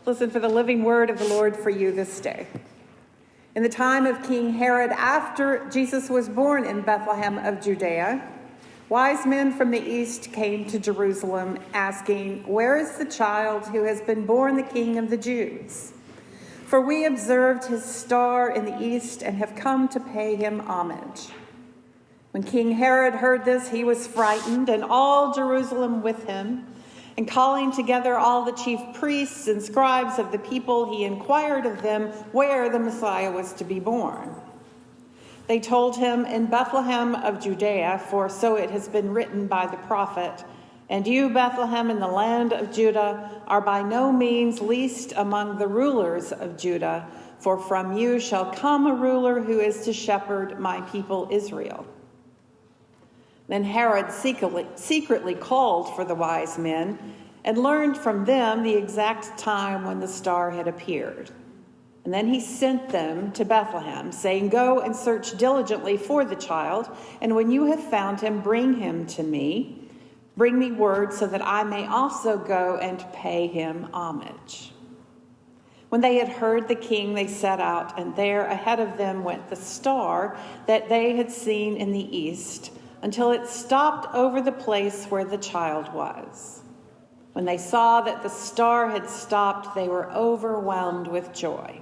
Listen for the living word of the Lord for you this day. In the time of King Herod, after Jesus was born in Bethlehem of Judea, wise men from the east came to Jerusalem asking, "Where is the child who has been born the King of the Jews? For we observed his star in the east and have come to pay him homage." When King Herod heard this, he was frightened, and all Jerusalem with him. And calling together all the chief priests and scribes of the people, he inquired of them where the Messiah was to be born. They told him, "In Bethlehem of Judea, for so it has been written by the prophet, 'And you, Bethlehem, in the land of Judah, are by no means least among the rulers of Judah, for from you shall come a ruler who is to shepherd my people Israel.'" Then Herod secretly called for the wise men and learned from them the exact time when the star had appeared. And then he sent them to Bethlehem, saying, "Go and search diligently for the child, and when you have found him, bring him to me. Bring me word so that I may also go and pay him homage." When they had heard the king, they set out, and there ahead of them went the star that they had seen in the east, until it stopped over the place where the child was. When they saw that the star had stopped, they were overwhelmed with joy.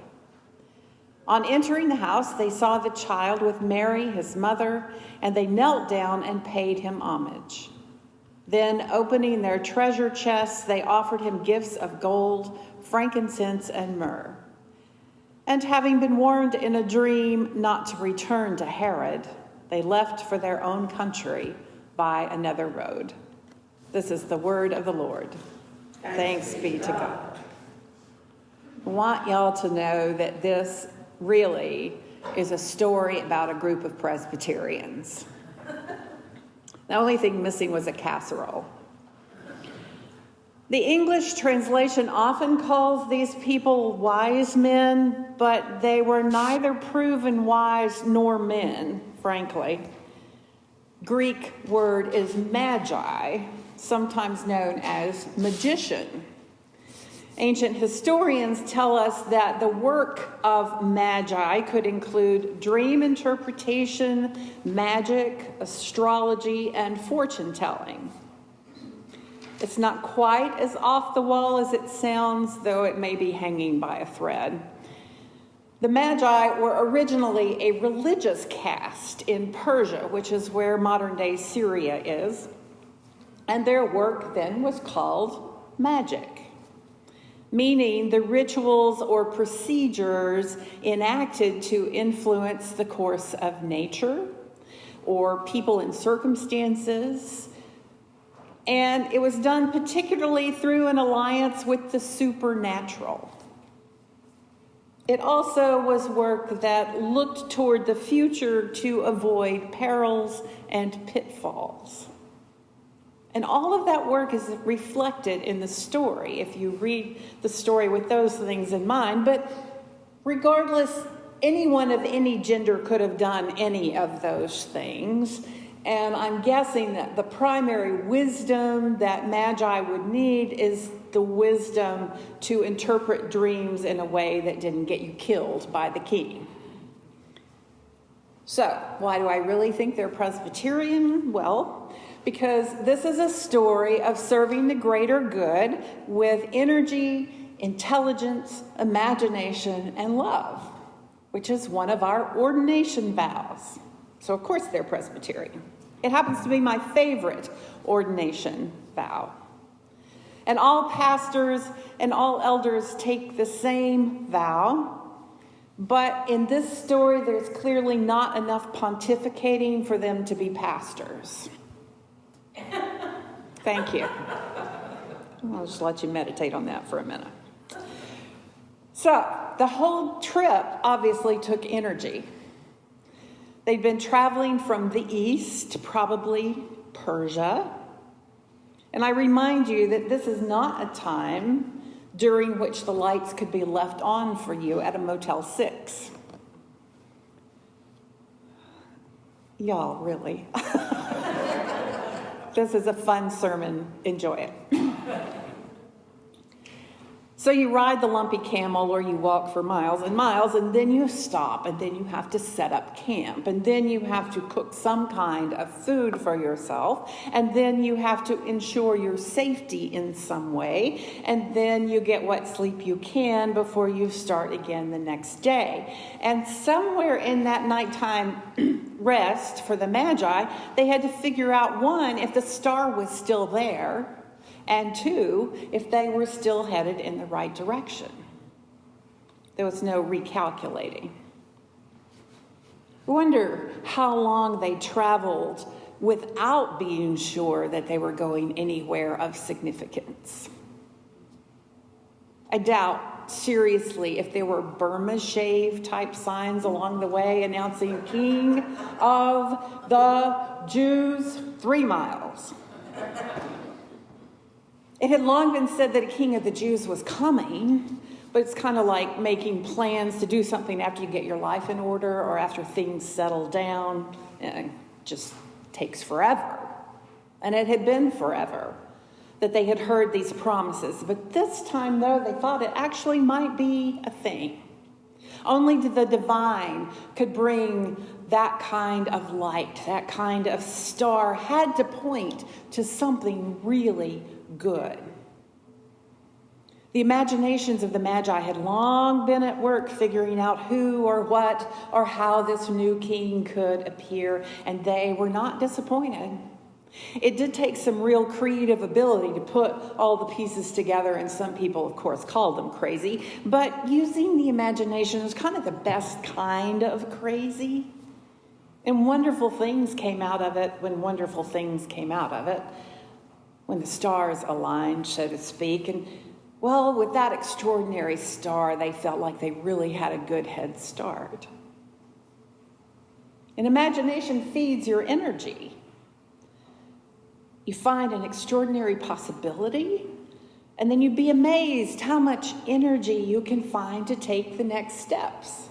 On entering the house, they saw the child with Mary, his mother, and they knelt down and paid him homage. Then, opening their treasure chests, they offered him gifts of gold, frankincense, and myrrh. And having been warned in a dream not to return to Herod, they left for their own country by another road. This is the word of the Lord. Thanks be to God. I want y'all to know that this really is a story about a group of Presbyterians. The only thing missing was a casserole. The English translation often calls these people wise men, but they were neither proven wise nor men, frankly. Greek word is magi, sometimes known as magician. Ancient historians tell us that the work of magi could include dream interpretation, magic, astrology, and fortune telling. It's not quite as off the wall as it sounds, though it may be hanging by a thread. The Magi were originally a religious caste in Persia, which is where modern-day Syria is, and their work then was called magic, meaning the rituals or procedures enacted to influence the course of nature or people and circumstances. And it was done particularly through an alliance with the supernatural. It also was work that looked toward the future to avoid perils and pitfalls. And all of that work is reflected in the story, if you read the story with those things in mind. But regardless, anyone of any gender could have done any of those things. And I'm guessing that the primary wisdom that Magi would need is the wisdom to interpret dreams in a way that didn't get you killed by the king. So, why do I really think they're Presbyterian? Well, because this is a story of serving the greater good with energy, intelligence, imagination, and love, which is one of our ordination vows. So, of course, they're Presbyterian. It happens to be my favorite ordination vow. And all pastors and all elders take the same vow. But in this story, there's clearly not enough pontificating for them to be pastors. Thank you. I'll just let you meditate on that for a minute. So, the whole trip obviously took energy. They'd been traveling from the east, probably Persia. And I remind you that this is not a time during which the lights could be left on for you at a Motel 6. Y'all, really. This is a fun sermon. Enjoy it. So you ride the lumpy camel or you walk for miles and miles, and then you stop, and then you have to set up camp, and then you have to cook some kind of food for yourself, and then you have to ensure your safety in some way, and then you get what sleep you can before you start again the next day. And somewhere in that nighttime rest for the Magi, they had to figure out, one, if the star was still there, and two, if they were still headed in the right direction. There was no recalculating. I wonder how long they traveled without being sure that they were going anywhere of significance. I doubt, seriously, if there were Burma shave type signs along the way announcing King of the Jews, 3 miles. It had long been said that a king of the Jews was coming, but it's kind of like making plans to do something after you get your life in order or after things settle down. It just takes forever. And it had been forever that they had heard these promises. But this time, though, they thought it actually might be a thing. Only the divine could bring that kind of light, that kind of star had to point to something really good. The imaginations of the Magi had long been at work figuring out who or what or how this new king could appear, and they were not disappointed. It did take some real creative ability to put all the pieces together, and some people, of course, called them crazy, but using the imagination was kind of the best kind of crazy. And wonderful things came out of it when wonderful things came out of it. When the stars aligned, so to speak. And, well, with that extraordinary star, they felt like they really had a good head start. And imagination feeds your energy. You find an extraordinary possibility, and then you'd be amazed how much energy you can find to take the next steps.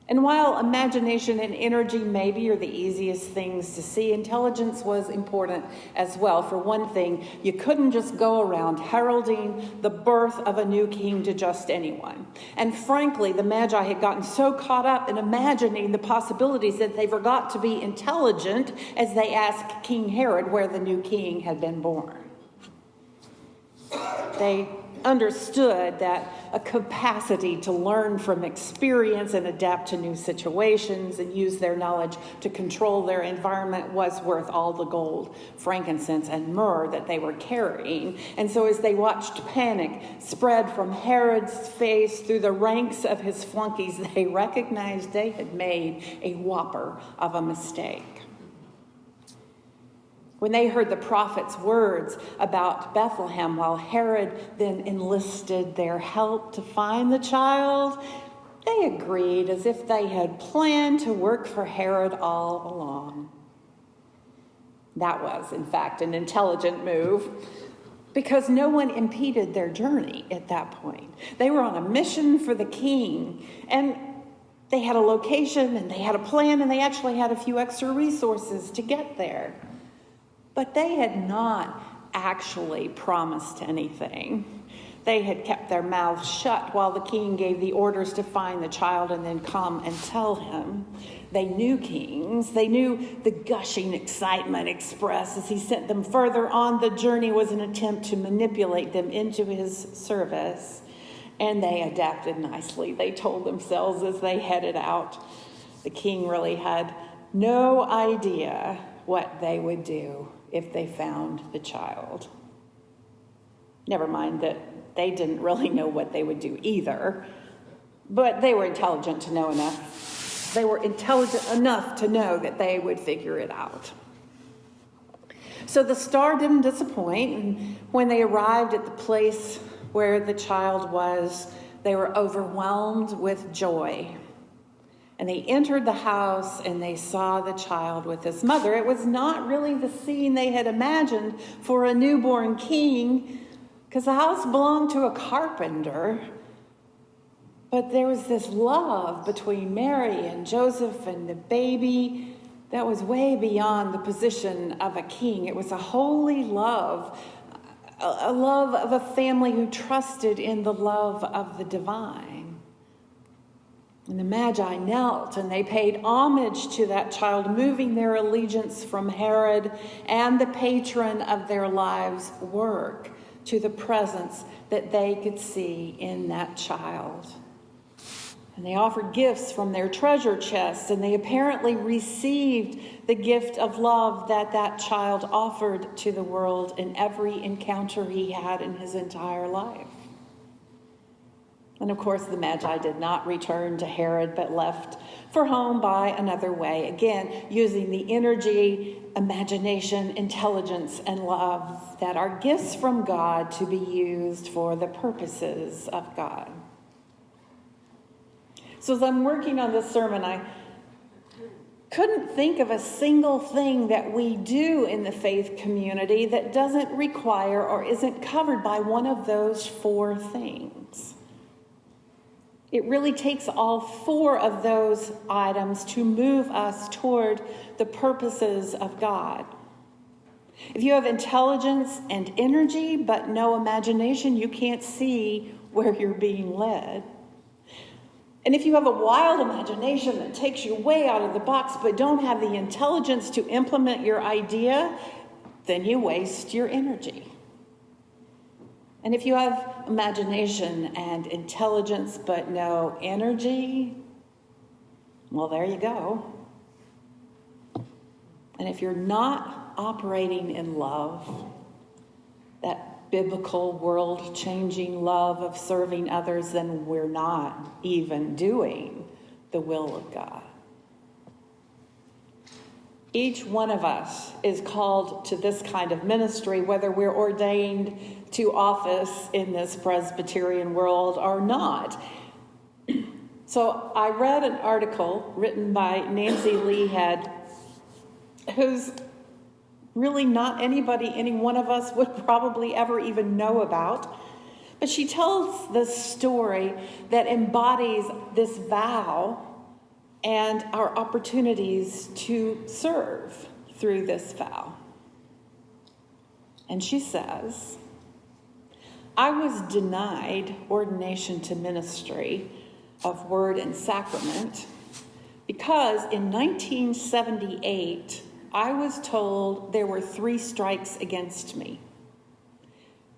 And while imagination and energy maybe are the easiest things to see, intelligence was important as well. For one thing, you couldn't just go around heralding the birth of a new king to just anyone. And frankly, the Magi had gotten so caught up in imagining the possibilities that they forgot to be intelligent as they asked King Herod where the new king had been born. They understood that a capacity to learn from experience and adapt to new situations and use their knowledge to control their environment was worth all the gold, frankincense, and myrrh that they were carrying. And so as they watched panic spread from Herod's face through the ranks of his flunkies, they recognized they had made a whopper of a mistake. When they heard the prophet's words about Bethlehem, while Herod then enlisted their help to find the child, they agreed as if they had planned to work for Herod all along. That was, in fact, an intelligent move, because no one impeded their journey at that point. They were on a mission for the king, and they had a location, and they had a plan, and they actually had a few extra resources to get there. But they had not actually promised anything. They had kept their mouths shut while the king gave the orders to find the child and then come and tell him. They knew kings. They knew the gushing excitement expressed as he sent them further on the journey was an attempt to manipulate them into his service. And they adapted nicely. They told themselves as they headed out. The king really had no idea what they would do if they found the child. Never mind that they didn't really know what they would do either, but they were intelligent to know enough. They were intelligent enough to know that they would figure it out. So the star didn't disappoint, and when they arrived at the place where the child was, they were overwhelmed with joy. And they entered the house and they saw the child with his mother. It was not really the scene they had imagined for a newborn king, because the house belonged to a carpenter. But there was this love between Mary and Joseph and the baby that was way beyond the position of a king. It was a holy love, a love of a family who trusted in the love of the divine. And the Magi knelt and they paid homage to that child, moving their allegiance from Herod and the patron of their lives' work to the presence that they could see in that child. And they offered gifts from their treasure chests, and they apparently received the gift of love that that child offered to the world in every encounter he had in his entire life. And of course, the Magi did not return to Herod, but left for home by another way, again, using the energy, imagination, intelligence, and love that are gifts from God to be used for the purposes of God. So as I'm working on this sermon, I couldn't think of a single thing that we do in the faith community that doesn't require or isn't covered by one of those four things. It really takes all four of those items to move us toward the purposes of God. If you have intelligence and energy but no imagination, you can't see where you're being led. And if you have a wild imagination that takes you way out of the box but don't have the intelligence to implement your idea, then you waste your energy. And if you have imagination and intelligence but no energy, well, there you go. And if you're not operating in love, that biblical, world-changing love of serving others, then we're not even doing the will of God. Each one of us is called to this kind of ministry, whether we're ordained to office in this Presbyterian world or not. So I read an article written by Nancy Leahead, who's really not anybody any one of us would probably ever even know about. But she tells this story that embodies this vow and our opportunities to serve through this vow. And she says, I was denied ordination to ministry of word and sacrament because in 1978, I was told there were 3 strikes against me.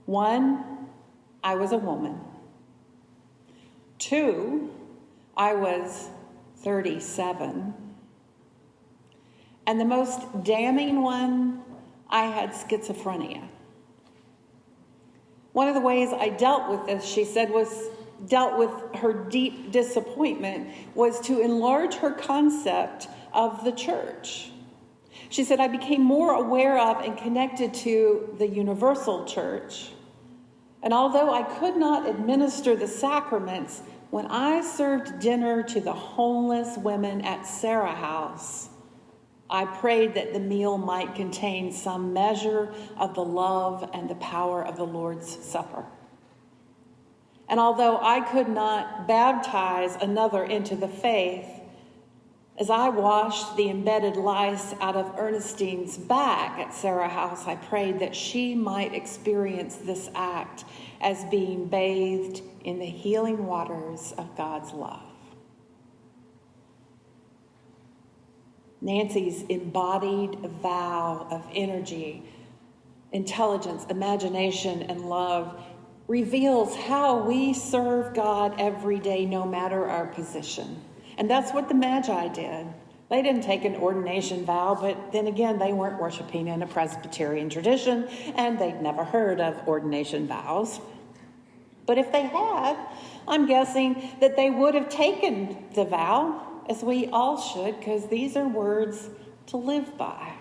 1, I was a woman. 2, I was 37. And the most damning one, I had schizophrenia. One of the ways I dealt with this, she said, dealt with her deep disappointment was to enlarge her concept of the church. She said, I became more aware of and connected to the universal church. And although I could not administer the sacraments, when I served dinner to the homeless women at Sarah House, I prayed that the meal might contain some measure of the love and the power of the Lord's Supper. And although I could not baptize another into the faith, as I washed the embedded lice out of Ernestine's back at Sarah House, I prayed that she might experience this act as being bathed in the healing waters of God's love. Nancy's embodied vow of energy, intelligence, imagination, and love reveals how we serve God every day, no matter our position. And that's what the Magi did. They didn't take an ordination vow, but then again, they weren't worshiping in a Presbyterian tradition, and they'd never heard of ordination vows. But if they had, I'm guessing that they would have taken the vow, as we all should, because these are words to live by.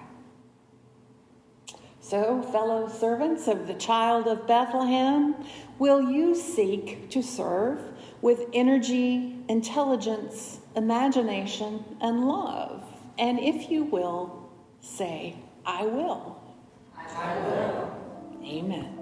So, fellow servants of the child of Bethlehem, will you seek to serve with energy, intelligence, imagination, and love? And if you will, say, I will. I will. Amen.